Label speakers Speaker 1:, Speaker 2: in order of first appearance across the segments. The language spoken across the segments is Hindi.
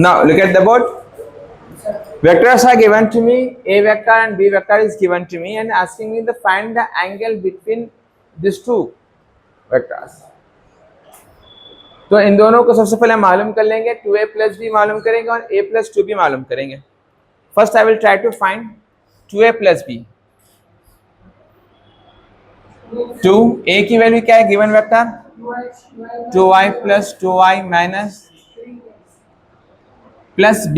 Speaker 1: Now look at the board. Vectors are given to me. A vector and B vector is given to me and asking me to find the angle between these two vectors. तो इन दोनों को सबसे पहले मालूम कर लेंगे. 2a plus b मालूम करेंगे और a plus 2b मालूम करेंगे. First I will try to find 2a plus b. 2a की वैल्यू क्या है given vector? 2y plus 2y minus plus b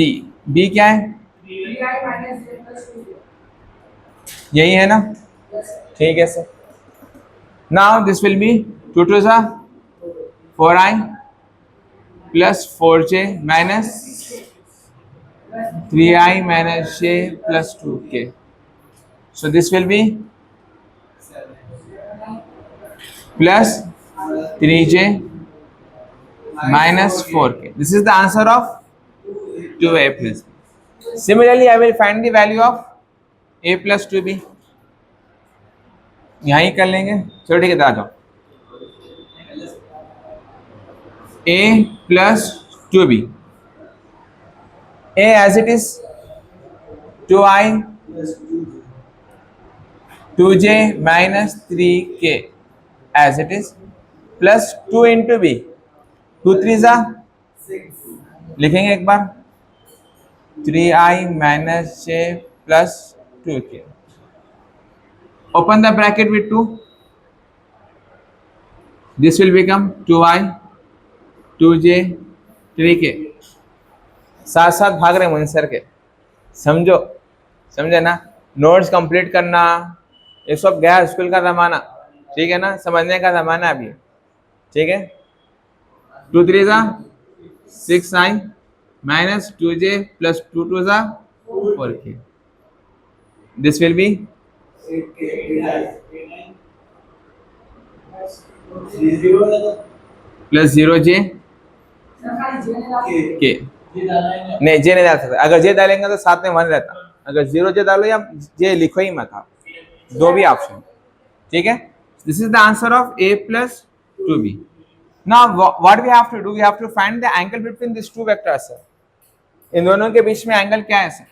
Speaker 1: क्या है? यही है ना? ठीक है sir. Now this will be 2 2 जा 4i plus 4j minus 3i minus j plus 2k. So this will be plus 3j minus 4k. This is the answer of 2a plus b. Similarly, I will find the value of a plus 2b. यहाँ ही कर लेंगे. चलो ठीक है, आ जाओ. a plus 2b. a as it is 2i 2j minus 3k as it is plus 2 into b. 2 3 जा लिखेंगे एक बार. 3i minus j plus 2k. Open the bracket with 2. This will become 2i 2j 3k. साथ साथ भाग रहे हैं सर के. समझो, समझे ना? नोट्स कंप्लीट करना ये सब गया स्कूल का ज़माना. ठीक है ना? समझने का ज़माना अभी. ठीक है. 2 3 जा 6i minus 2j plus 2 2 जा 4k. This will be plus 0j k. नहीं जे नहीं डाल सकते. अगर जे डालेंगे तो साथ में 1 रहता. अगर 0j डालो या जे लिखो ही मत आप. दो भी ऑप्शन. ठीक है. This is the answer of a plus 2b. Now what we have to do? We have to find the angle between these two vectors. इन दोनों के बीच में एंगल क्या है sir?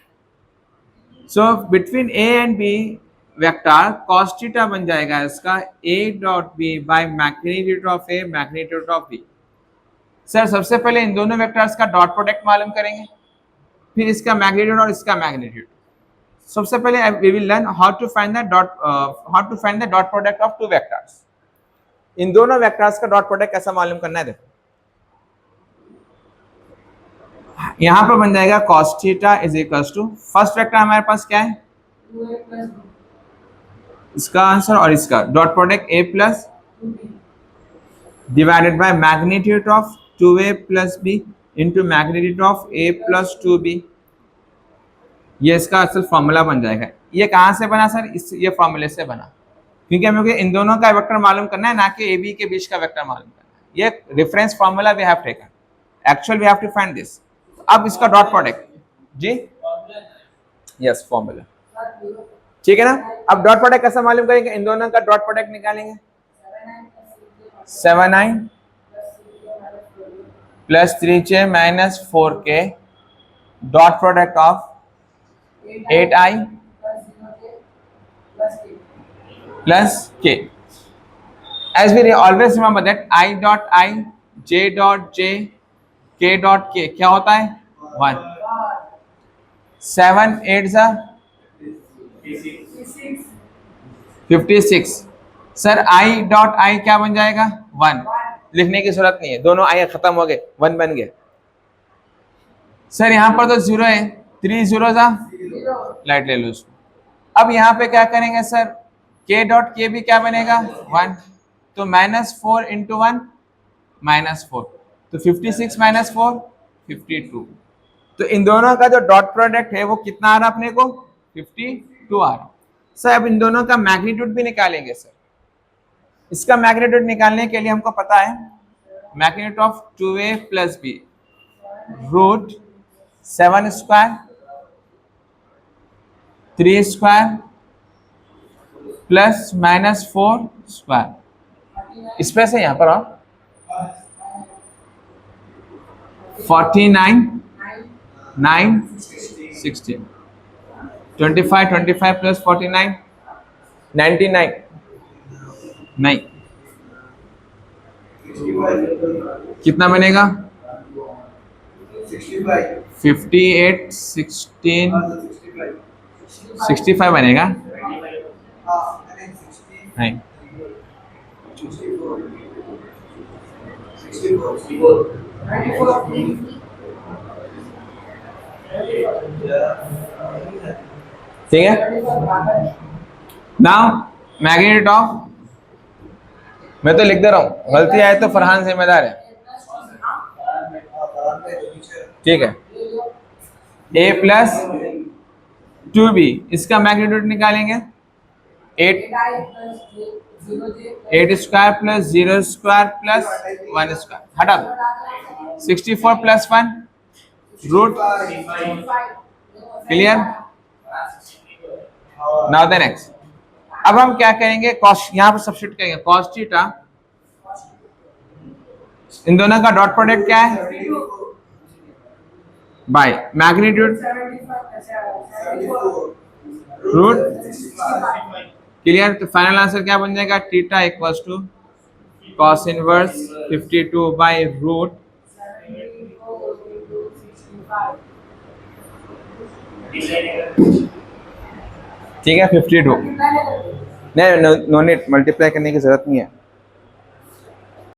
Speaker 1: So between a and b vector cos theta बन जाएगा इसका a dot b bye magnitude of a magnitude of b. Sir सबसे पहले इन दोनों वेक्टर्स का डॉट प्रोडक्ट मालूम करेंगे, फिर इसका मैग्नीट्यूड और इसका मैग्नीट्यूड. सबसे पहले we will learn how to find the dot product of two vectors. इन दोनों वेक्टर्स का डॉट प्रोडक्ट कैसा मालूम करना है देखो. यहां पर बन जाएगा cos theta is equals to first vector हमारे पास क्या है? इसका आंसर और इसका dot product a plus divided by magnitude of 2a plus b into magnitude of a plus 2b. ये इसका असल फॉर्मूला बन जाएगा. ये कहाँ से बना सर? ये फॉर्मूले से बना, क्योंकि हमें इन दोनों का वेक्टर मालूम करना है, ना कि a b के बीच का वेक्टर मालूम करना है. ये reference formula we have taken. Actual we have to find this. अब इसका डॉट प्रोडक्ट जी यस फॉर्मूला. ठीक है ना? अब डॉट प्रोडक्ट कैसे मालूम करेंगे? इन दोनों का डॉट प्रोडक्ट निकालेंगे. 7i plus 3j minus 4k dot product of 8i plus k. As we always remember that I dot I, j dot j, k dot k क्या होता है? 1. 7 8 जा 56. सर I डॉट I क्या बन जाएगा? 1. लिखने की जरूरत नहीं है, दोनों I खत्म हो गए, 1 बन गए. सर यहाँ पर तो 0 है. 3 0 जा लाइट ले लो उसको. अब यहाँ पे क्या करेंगे सर? k डॉट k भी क्या बनेगा? 1. तो -4 इंटू 1 -4. तो 56 माइनस 4 52. तो इन दोनों का जो डॉट प्रोडक्ट है वो कितना आ रहा अपने को? 52 आ रहा. सर अब इन दोनों का मैग्नीट्यूड भी निकालेंगे सर. इसका मैग्नीट्यूड निकालने के लिए हमको पता है magnitude of 2a plus b root 7 square 3 square plus -4 square. इस पे से यहाँ पर आप 49 9 16 25 प्लस 49 99 नहीं कितना बनेगा 58 16 65 बनेगा नहीं ठीक है नाउ मैग्नीट्यूड ऑफ मैं तो लिख दे रहा हूँ गलती आए तो फरहान जिम्मेदार है ठीक है a प्लस 2b इसका मैग्नीट्यूड निकालेंगे 8 square plus 0 square plus 1 square हटा दो 64 plus 1 root clear now the next अब हम क्या करेंगे कॉस यहां पर सब्स्टिट्यूट करेंगे कॉस थीटा इन दोनों का डॉट प्रोडक्ट क्या है बाय मैग्नीट्यूड रूट क्लियर तो फाइनल आंसर क्या बन जाएगा theta equals to cos inverse 52 by root ठीक है 52 नहीं नो नीड मल्टीप्लाई करने की जरूरत नहीं है